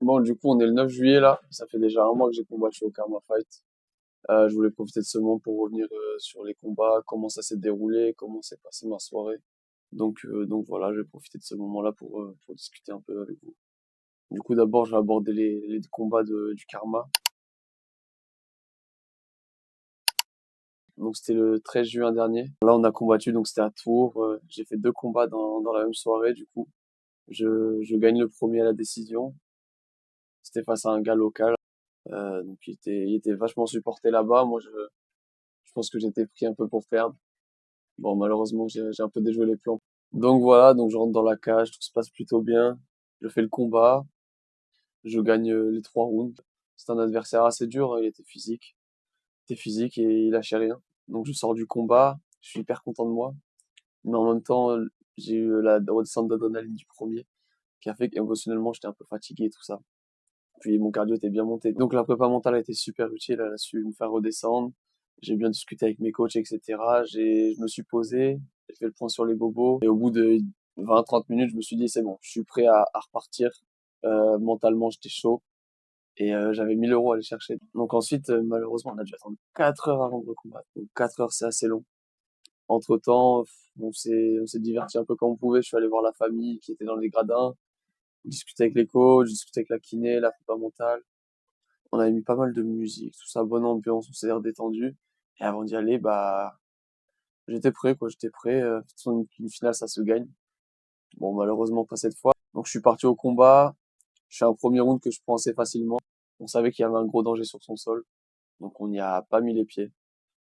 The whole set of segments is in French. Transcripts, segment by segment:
Bon, du coup, on est le 9 juillet là. Ça fait déjà un mois que j'ai combattu au Karma Fight. Je voulais profiter de ce moment pour revenir sur les combats, comment ça s'est déroulé, comment s'est passée ma soirée. Donc voilà, je vais profiter de ce moment-là pour discuter un peu avec vous. Du coup, d'abord, je vais aborder les combats du Karma. Donc c'était le 13 juin dernier. Là, on a combattu, donc c'était à Tours. J'ai fait deux combats dans la même soirée, du coup. Je gagne le premier à la décision. C'était face à un gars local. Donc il était vachement supporté là-bas. Moi, je pense que j'étais pris un peu pour perdre. Bon, malheureusement, j'ai un peu déjoué les plans. Donc voilà, donc je rentre dans la cage, tout se passe plutôt bien. Je fais le combat, je gagne les trois rounds. C'est un adversaire assez dur, hein, il était physique. Il était physique et il lâchait rien. Donc je sors du combat, je suis hyper content de moi. Mais en même temps, j'ai eu la redescente d'adrénaline du premier, qui a fait qu'émotionnellement, j'étais un peu fatigué et tout ça. Puis mon cardio était bien monté. Donc la prépa mentale a été super utile, elle a su me faire redescendre. J'ai bien discuté avec mes coachs, etc. Je me suis posé, j'ai fait le point sur les bobos. Et au bout de 20-30 minutes, je me suis dit, c'est bon, je suis prêt à repartir. Mentalement, j'étais chaud. Et j'avais 1 000 € à aller chercher. Donc ensuite, malheureusement, on a dû attendre 4 heures avant de recombattre. Donc 4 heures, c'est assez long. Entre-temps, on s'est diverti un peu comme on pouvait. Je suis allé voir la famille qui était dans les gradins, discuter avec les coachs, discuter avec la kiné, la prépa mentale. On avait mis pas mal de musique, tout ça, bonne ambiance, on s'est l'air détendu. Et avant d'y aller, bah, j'étais prêt, quoi, j'étais prêt. De toute façon, une finale, ça se gagne. Bon, malheureusement, pas cette fois. Donc, je suis parti au combat. Je fais un premier round que je prends assez facilement. On savait qu'il y avait un gros danger sur son sol. Donc, on n'y a pas mis les pieds.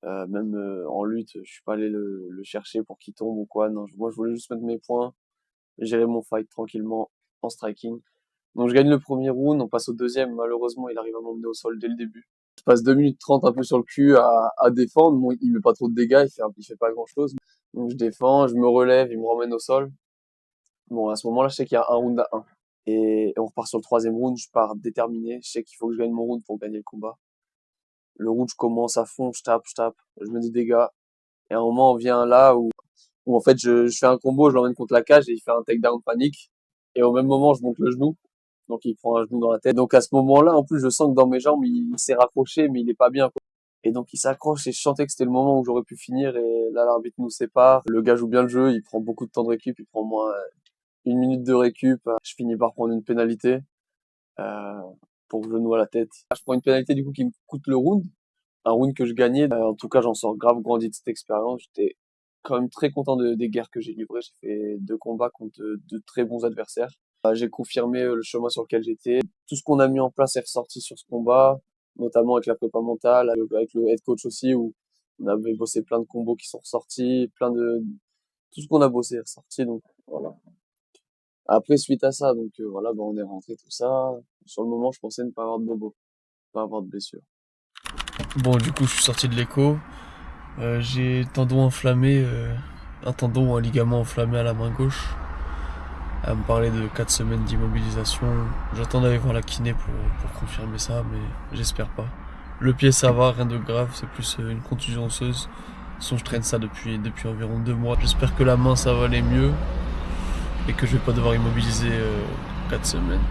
Même en lutte, je suis pas allé le chercher pour qu'il tombe ou quoi. Non, moi, je voulais juste mettre mes points, gérer mon fight tranquillement en striking. Donc je gagne le premier round, on passe au deuxième. Malheureusement, il arrive à m'emmener au sol dès le début. Je passe 2 minutes 30 un peu sur le cul à défendre. Bon, il met pas trop de dégâts, il fait pas grand chose. Donc je défends, je me relève, il me ramène au sol. Bon, à ce moment-là, je sais qu'il y a un round à un. Et on repart sur le troisième round, je pars déterminé. Je sais qu'il faut que je gagne mon round pour gagner le combat. Le round, je commence à fond, je tape, je mets des dégâts. Et à un moment, on vient là où en fait, je fais un combo, je l'emmène contre la cage et il fait un takedown panique. Et au même moment, je monte le genou. Donc il prend un genou dans la tête. Donc à ce moment-là, en plus, je sens que dans mes jambes, il s'est raccroché, mais il est pas bien, quoi. Et donc il s'accroche et je sentais que c'était le moment où j'aurais pu finir. Et là, l'arbitre nous sépare. Le gars joue bien le jeu, il prend beaucoup de temps de récup, il prend moins 1 minute de récup. Je finis par prendre une pénalité euh, pour genou à la tête. Je prends une pénalité du coup qui me coûte le round. Un round que je gagnais. En tout cas, j'en sors grave grandi de cette expérience. J'étais quand même très content des guerres que j'ai livrées. J'ai fait 2 combats contre de très bons adversaires. J'ai confirmé le chemin sur lequel j'étais. Tout ce qu'on a mis en place est ressorti sur ce combat, notamment avec la prépa mentale, avec le head coach aussi, où on avait bossé plein de combos qui sont ressortis, tout ce qu'on a bossé est ressorti, donc voilà. Après, suite à ça, donc voilà, bah, on est rentré tout ça. Sur le moment, je pensais ne pas avoir de bobo, pas avoir de blessure. Bon, du coup, je suis sorti de l'écho. J'ai tendon inflammé, un tendon ou un ligament enflammé à la main gauche. Elle me parlait de 4 semaines d'immobilisation. J'attends d'aller voir la kiné pour confirmer ça, mais j'espère pas. Le pied, ça va, rien de grave, c'est plus une contusion osseuse. De toute façon, je traîne ça depuis environ 2 mois. J'espère que la main, ça va aller mieux et que je vais pas devoir immobiliser 4 semaines.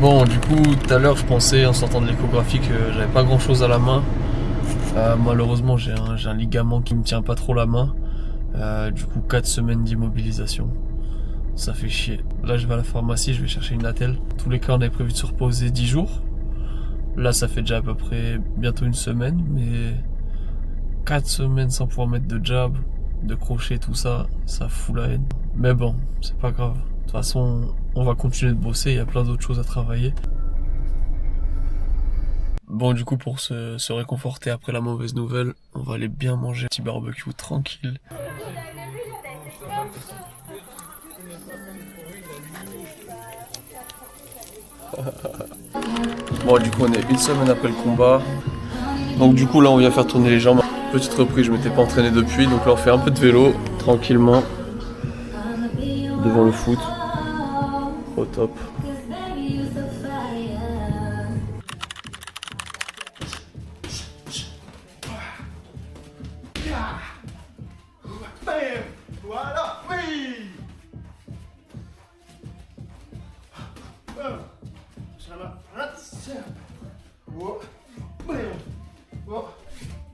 Bon, du coup, tout à l'heure, je pensais en sortant de l'échographie que j'avais pas grand chose à la main. Malheureusement, j'ai un ligament qui me tient pas trop la main. Du coup, 4 semaines d'immobilisation. Ça fait chier. Là, je vais à la pharmacie, je vais chercher une attelle. En tous les cas, on avait prévu de se reposer 10 jours. Là, ça fait déjà à peu près bientôt une semaine, mais 4 semaines sans pouvoir mettre de jab, de crochet, tout ça, ça fout la haine. Mais bon, c'est pas grave. De toute façon, on va continuer de bosser, il y a plein d'autres choses à travailler. Bon, du coup, pour se réconforter après la mauvaise nouvelle, on va aller bien manger un petit barbecue tranquille. Bon, du coup, on est une semaine après le combat. Donc du coup, là, on vient faire tourner les jambes. Petite reprise, je m'étais pas entraîné depuis. Donc là, on fait un peu de vélo, tranquillement, devant le foot. Au top. Bam! Voilà, oui! Sur la main. Tiens. Oh. Oh.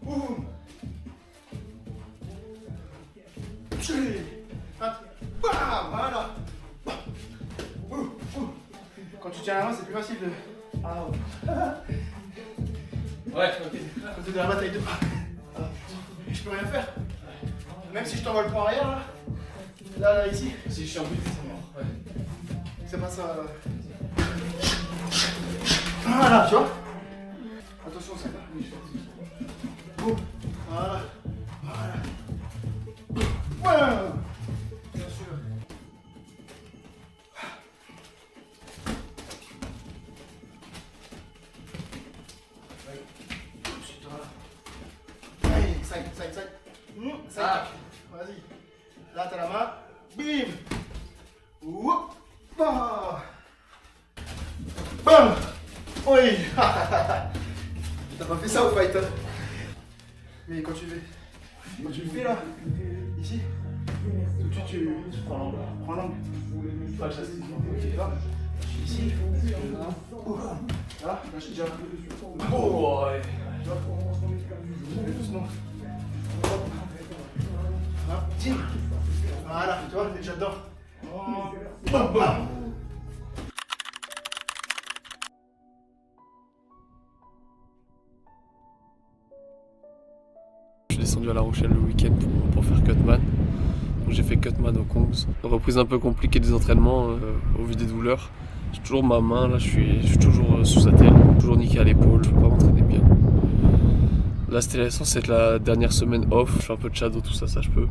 Ouh. Voilà. Quand tu tiens la main, c'est plus facile de. Ah Ouais, ok. quand t'es dans la bataille de pas. Je peux rien faire. Même si je t'envoie le point arrière là. Là, ici. Si je suis en but, c'est mort. Ouais. C'est pas ça. Voilà, tu vois. Attention, c'est là. Boum. Voilà. Voilà. Voilà. Bien sûr. Allez, side. Side. Vas-y. Là, t'as la main. Bim. Oup. Bah. Bam. Oui. T'as pas fait ça au fight, hein? Mais quand tu le fais là, ici, tout de suite tu prends l'angle. Pas ça, ok, là, je suis ici. Là, je suis déjà. Oh, ouais. Tu vois, doucement. Là, tiens. Voilà, tu vois, j'adore. Bam, bam. Je suis descendu à La Rochelle le week-end pour faire Cutman. Donc j'ai fait Cutman au Kongs. Reprise un peu compliquée des entraînements au vu des douleurs. J'ai toujours ma main, là je suis toujours sous attelle, toujours niqué à l'épaule, je peux pas m'entraîner bien. Là c'était censé être la dernière semaine off, je fais un peu de shadow, tout ça, ça je peux.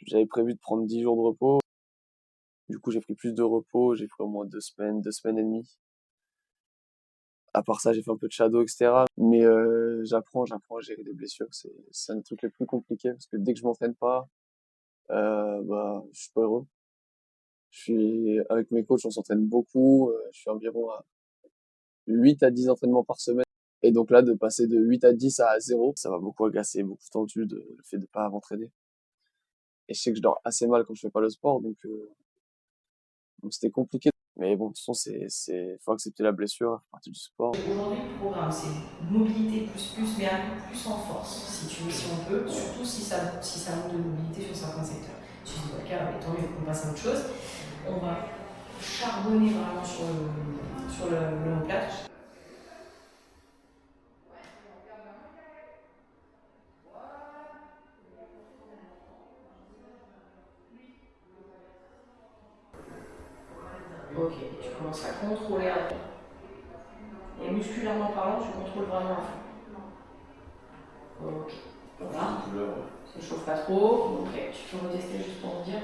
J'avais prévu de prendre 10 jours de repos. Du coup, j'ai pris plus de repos. J'ai pris au moins 2 semaines et demie. À part ça, j'ai fait un peu de shadow, etc. Mais j'apprends à gérer des blessures. C'est un des trucs les plus compliqués parce que dès que je m'entraîne pas, je suis pas heureux. Avec mes coachs, on s'entraîne beaucoup. Je suis environ à 8 à 10 entraînements par semaine. Et donc là, de passer de 8 à 10 à 0, ça m'a beaucoup agacé, beaucoup tendu le fait de pas m'entraîner. Et je sais que je dors assez mal quand je fais pas le sport, donc c'était compliqué. Mais bon, de toute façon, faut accepter la blessure, ça fait partie du sport. Aujourd'hui, le programme, c'est mobilité plus, mais un peu plus en force, si on peut, surtout si ça manque de mobilité sur certains secteurs. Si c'est pas le cas, tant mieux, on passe à autre chose. On va charbonner vraiment sur le omoplate. Ok, tu commences à contrôler à fond. Et musculairement parlant, tu contrôles vraiment à fond. Ok. Voilà. Ça ne chauffe pas trop. Ok, tu peux retester juste pour me dire.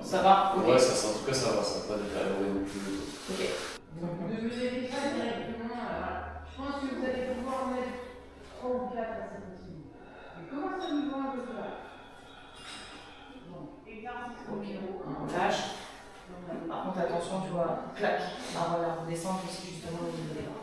Ça va? Ok. Ouais, ça, en tout cas, ça va, ça va pas détériorer non plus. Ok. Ne vous avez pas directement. Je pense que vous allez pouvoir en mettre 3 ou 4 à cette possible. Mais commence à nous voir un peu là. Ok, on lâche. Par contre, attention, tu vois, clac, on va redescendre aussi justement au niveau des bras.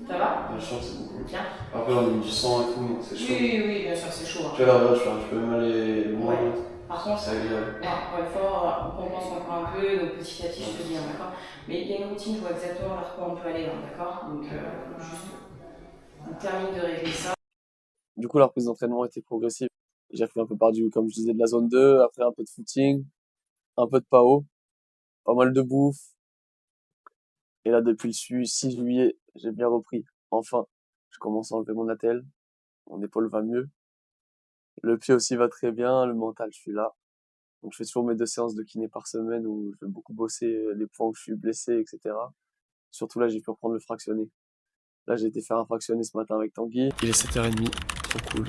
Ça va? La chance, c'est beaucoup. Bien. Après, on a mis du sang et tout, donc c'est chaud. Oui, bien sûr, c'est chaud. Tu vois, là, je peux même aller loin. Ouais. Par contre, c'est agréable. ouais, fort, on compense encore un peu, donc petit à petit, je te dis, d'accord? Mais il y a une routine, je vois exactement vers quoi on peut aller, d'accord? Donc, juste, on termine de régler ça. Du coup, la reprise d'entraînement était progressive. J'ai fait un peu par comme je disais, de la zone 2, après un peu de footing, un peu de PAO, pas mal de bouffe. Et là, depuis le 6 juillet, j'ai bien repris. Enfin, je commence à enlever mon attelle, mon épaule va mieux. Le pied aussi va très bien, le mental, je suis là. Donc je fais toujours mes 2 séances de kiné par semaine où je vais beaucoup bosser les points où je suis blessé, etc. Surtout là, j'ai pu reprendre le fractionné. Là, j'ai été faire un fractionné ce matin avec Tanguy. Il est 7h30, trop cool.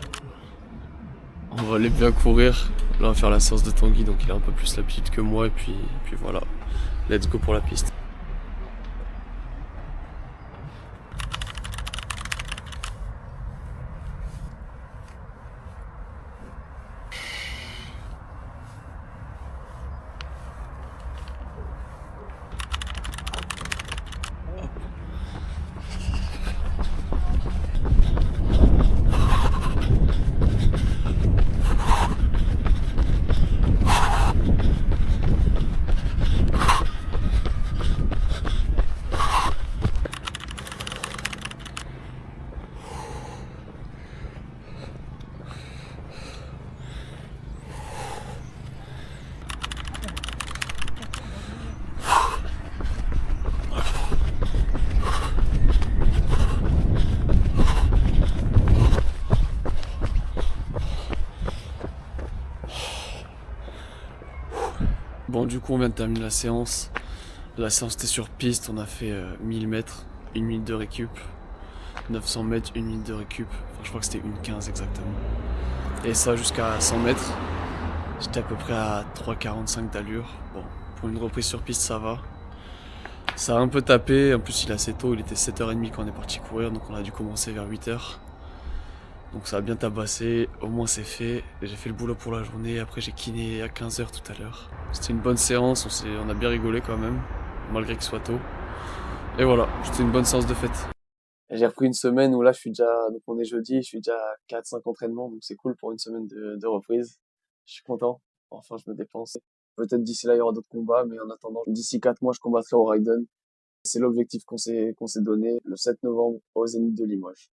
On va aller bien courir. Là, on va faire la séance de Tanguy, donc il a un peu plus l'habitude que moi. Et puis voilà. Let's go pour la piste. Bon, du coup, on vient de terminer la séance. La séance était sur piste, on a fait 1000 mètres, 1 minute de récup. 900 mètres, 1 minute de récup. Enfin, je crois que c'était 1,15 exactement. Et ça jusqu'à 100 mètres. J'étais à peu près à 3,45 d'allure. Bon, pour une reprise sur piste, ça va. Ça a un peu tapé. En plus, il est assez tôt. Il était 7h30 quand on est parti courir. Donc, on a dû commencer vers 8h. Donc, ça a bien tabassé. Au moins, c'est fait. J'ai fait le boulot pour la journée. Après, j'ai kiné à 15h tout à l'heure. C'était une bonne séance. On a bien rigolé quand même. Malgré qu'il soit tôt. Et voilà, c'était une bonne séance de fête. J'ai repris une semaine où là, je suis déjà, donc on est jeudi, je suis déjà à 4-5 entraînements, donc c'est cool pour une semaine de reprise. Je suis content. Enfin, je me dépense. Peut-être d'ici là, il y aura d'autres combats, mais en attendant, d'ici 4 mois, je combattrai au Raiden. C'est l'objectif qu'on s'est donné le 7 novembre au Zénith de Limoges.